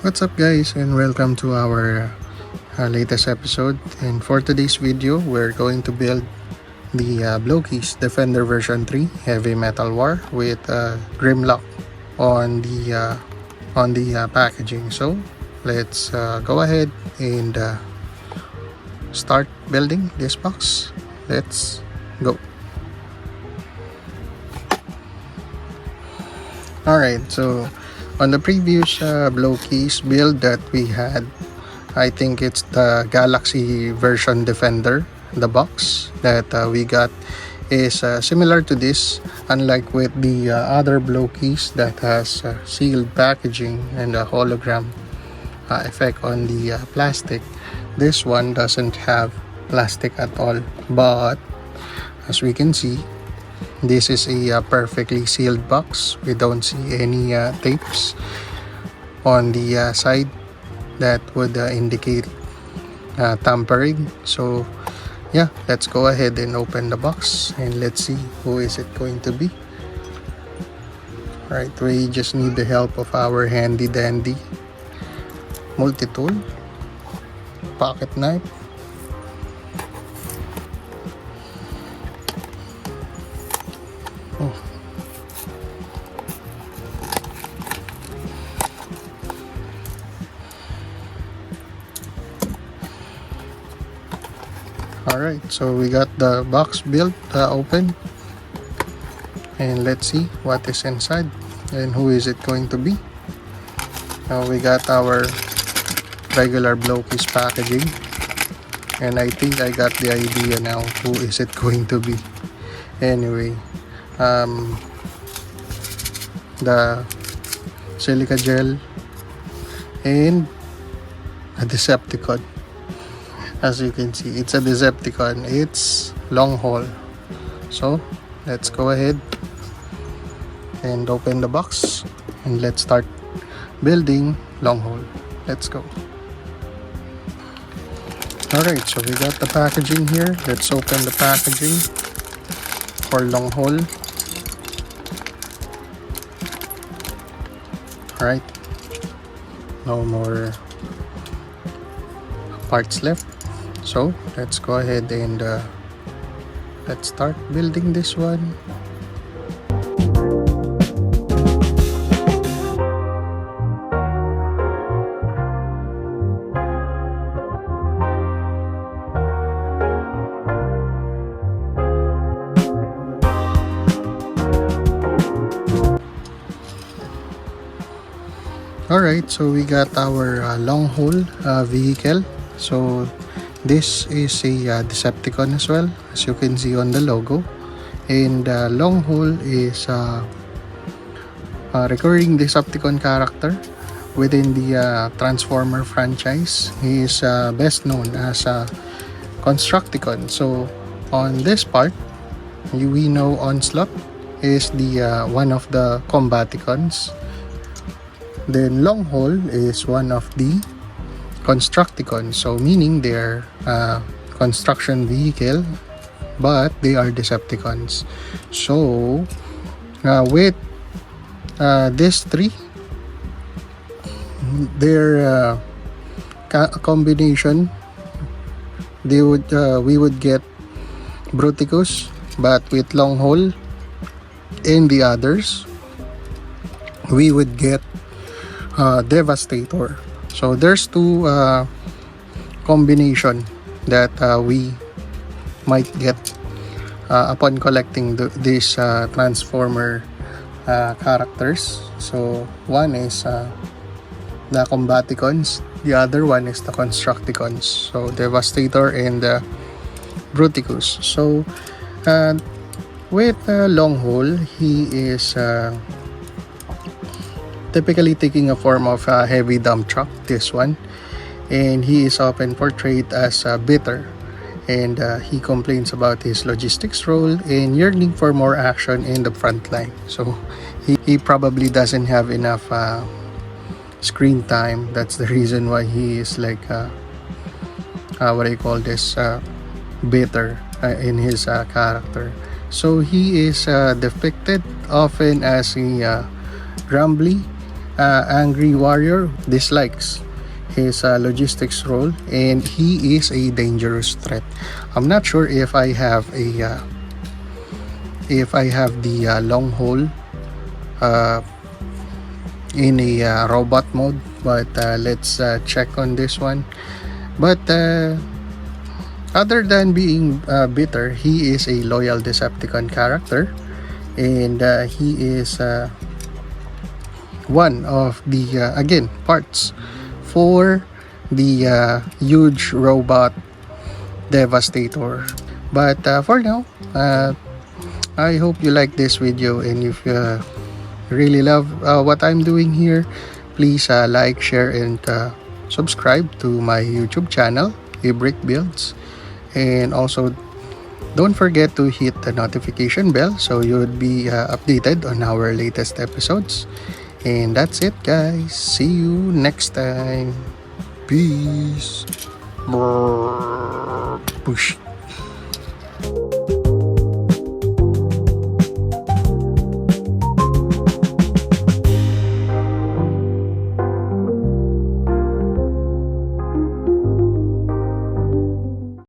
What's up guys, and welcome to our latest episode. And for today's video, we're going to build the Blokees Defender version 3 Heavy Metal War with Grimlock on the packaging. So let's go ahead and start building this box. Let's go. Alright, so on the previous Blokees build that we had, I think it's the Galaxy version Defender. The box that we got is similar to this, unlike with the other Blokees that has sealed packaging and a hologram effect on the plastic. This one doesn't have plastic at all, but as we can see, this is a perfectly sealed box. We don't see any tapes on the side that would indicate tampering. So yeah, let's go ahead and open the box and let's see who is it going to be. Alright, we just need the help of our handy dandy multi-tool, pocket knife, Alright, so we got the box built open, and let's see what is inside and who is it going to be. We got our regular Blokees packaging, and I think I got the idea now who is it going to be. Anyway, the silica gel and a Decepticon. As you can see, it's a Decepticon. It's long haul. So let's go ahead and open the box and let's start building long haul. Let's go. Alright, so we got the packaging here. Let's open the packaging for long haul. Alright, no more parts left. So let's go ahead and let's start building this one. Alright, so we got our long haul vehicle. So this is a Decepticon as well, as you can see on the logo. And long haul is a recurring Decepticon character within the Transformer franchise. He is best known as Constructicon. So on this part, we know Onslaught is the one of the Combaticons. Then long haul is one of the Constructicons, so meaning they're construction vehicle, but they are Decepticons. So with these three, their combination, we would get Bruticus, but with long haul and the others, we would get Devastator. So there's two combination that we might get upon collecting these Transformer characters. So one is the Combaticons, the other one is the Constructicons. So Devastator and Bruticus. So with long haul, he is typically taking a form of a heavy dump truck, this one, and he is often portrayed as bitter, and he complains about his logistics role and yearning for more action in the front line. So he probably doesn't have enough screen time. That's the reason why he is like what do you call this, bitter in his character. So he is depicted often as a grumbly angry warrior, dislikes his logistics role, and he is a dangerous threat. I'm not sure if I have a the long haul in a robot mode, but let's check on this one. But other than being bitter, he is a loyal Decepticon character, and he is one of the again parts for the huge robot Devastator. But for now, I hope you like this video, and if you really love what I'm doing here, please like, share, and subscribe to my YouTube channel, Ybrik Builds. And also, don't forget to hit the notification bell so you would be updated on our latest episodes. And that's it, guys. See you next time. Peace. Push.